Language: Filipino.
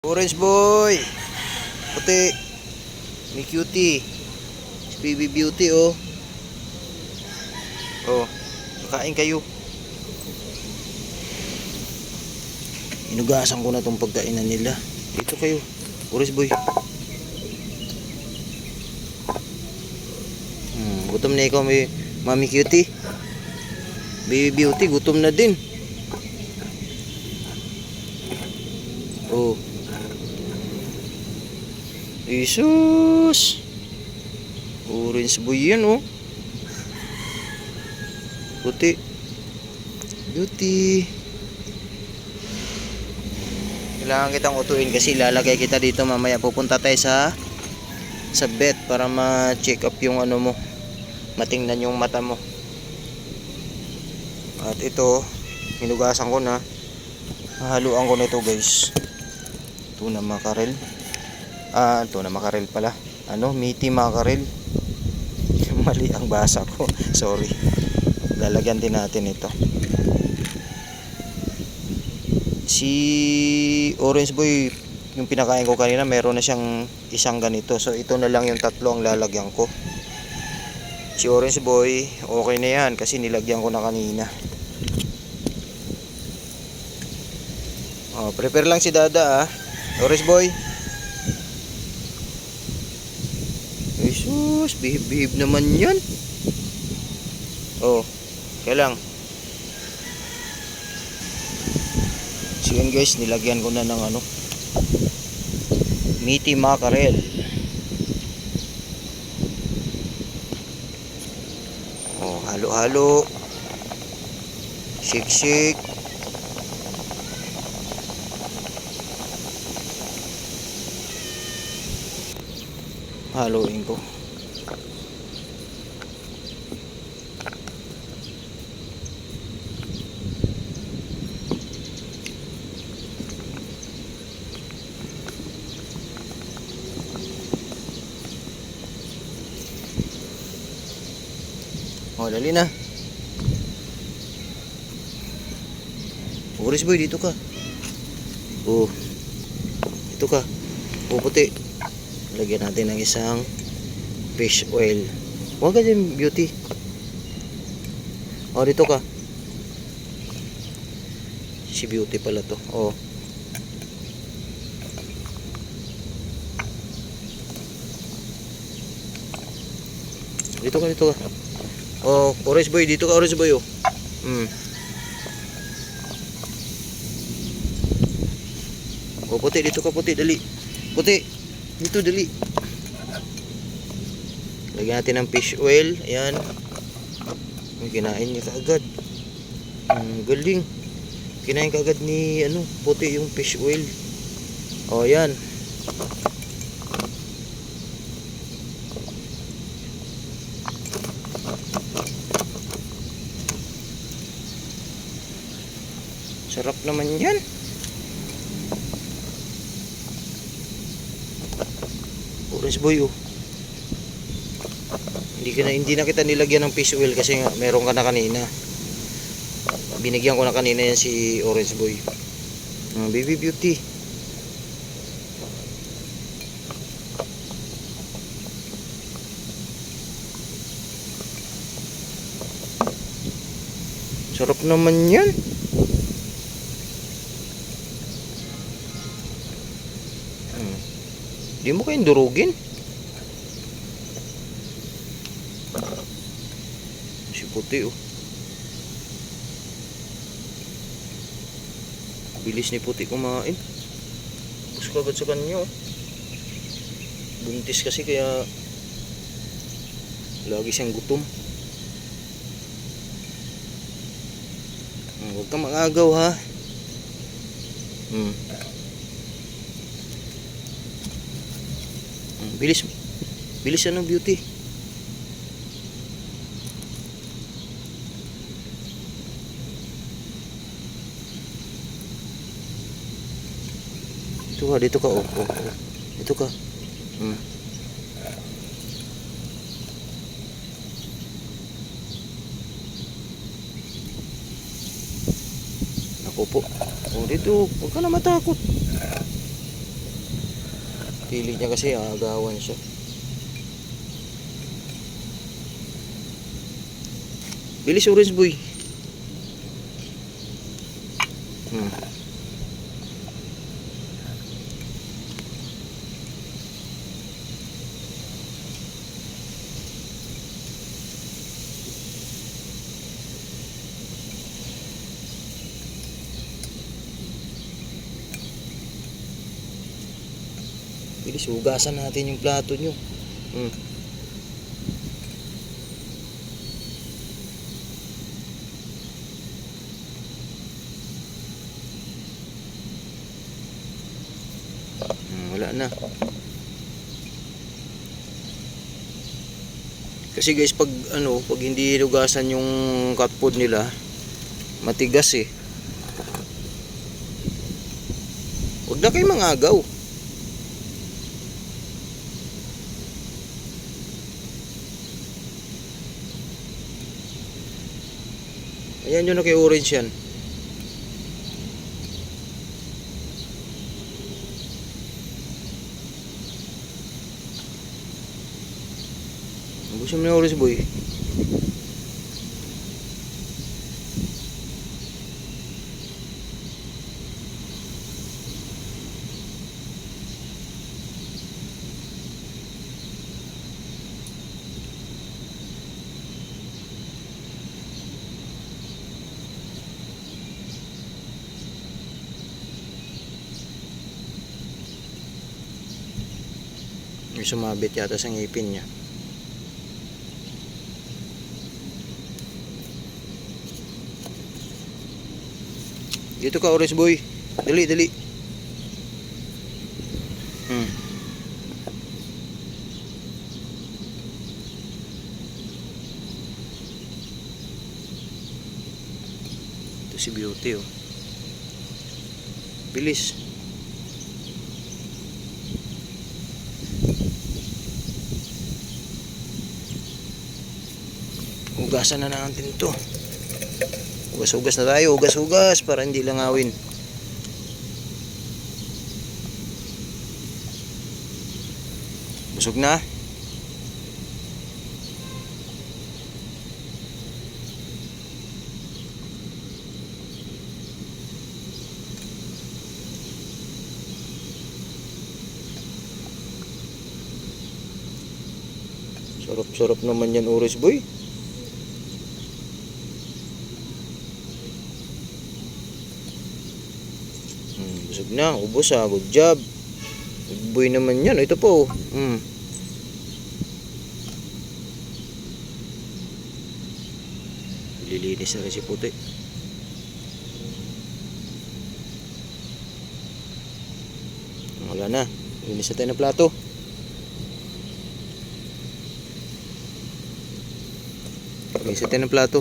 Orange boy, puti, may cutie, baby beauty oh. Oh, kakain kayo. Inugasan ko na tong pagkainan nila. Dito kayo, orange boy. Gutom na ikaw, may mami cutie. Baby beauty, gutom na din. Oh. Jesus, orange boy yan oh. Puti, beauty. Kailangan kitang utuin kasi lalagay kita dito mamaya. Pupunta tayo sa vet para ma-check up yung ano mo, matingnan yung mata mo. At ito, hinugasan ko na. Hahaluan ko na ito guys. Tuna mackerel. Tuna mackerel pala. Meaty mackerel. Mali ang basa ko. Sorry. Lalagyan din natin ito. Si orange boy, yung pinakain ko kanina, meron na siyang isang ganito. So ito na lang yung tatlo ang lalagyan ko. Si orange boy, okay na yan kasi nilagyan ko na kanina. Prepare lang si Dada Orange boy. Jesus, behave naman yan. Kaya lang. So yun guys, nilagyan ko na ng meaty mackerel. Halo-halo. Shake. Haluin ko. Dali na. Orange boy, dito ka. Dito ka. Puti. Lagyan natin ng isang fish oil. Huwag ka dyan, beauty. Dito ka. Si beauty pala to. Dito ka. Orange boy, dito ka, orange boy puti, dito ka, puti, dali. Puti, dito, dali. Lagyan natin ng fish oil. Ayan. Kinain niya kaagad. Galing. Kinain kaagad ni puti yung fish oil. Ayan. Sarap naman yan. Orange boy Hindi na kita nilagyan ng fish oil kasi nga meron ka na kanina. Binigyan ko na kanina yan si orange boy. Baby beauty. Sarap naman yan. Di mo kayong durugin. Si puti bilis ni puti kumain. Gusto ko agad sa kanya Buntis kasi kaya lagi siyang gutom. Huwag kang mangagaw ha. Bilis beauty. Dito ka dito ka. Ako po. Dito, huwag ka na matakot. Pili niya kasi agawan siya. Bilis orange boy. Bilis, hugasan natin yung plato nyo. Wala na. Kasi guys, pag pag hindi hinugasan yung cat food nila, matigas eh. Huwag na kayo mangagaw. Ayan yun na kay orange yan. Gusto mo na orange boy. May sumabit yata sa ngipin niya. Dito ka orange boy. Dali, dali. Ito si Beauty oh. Bilis. Hugasan na natin ito. Hugas-hugas na tayo. Hugas-hugas para hindi langawin. Busog na. Sarap-sarap naman yan orange boy. Busog na, ubos ah, good job. Good boy naman yan, ito po. Lilinis na rin si puti. Wala na, linis na tayo ng plato. Linis na tayo ng plato.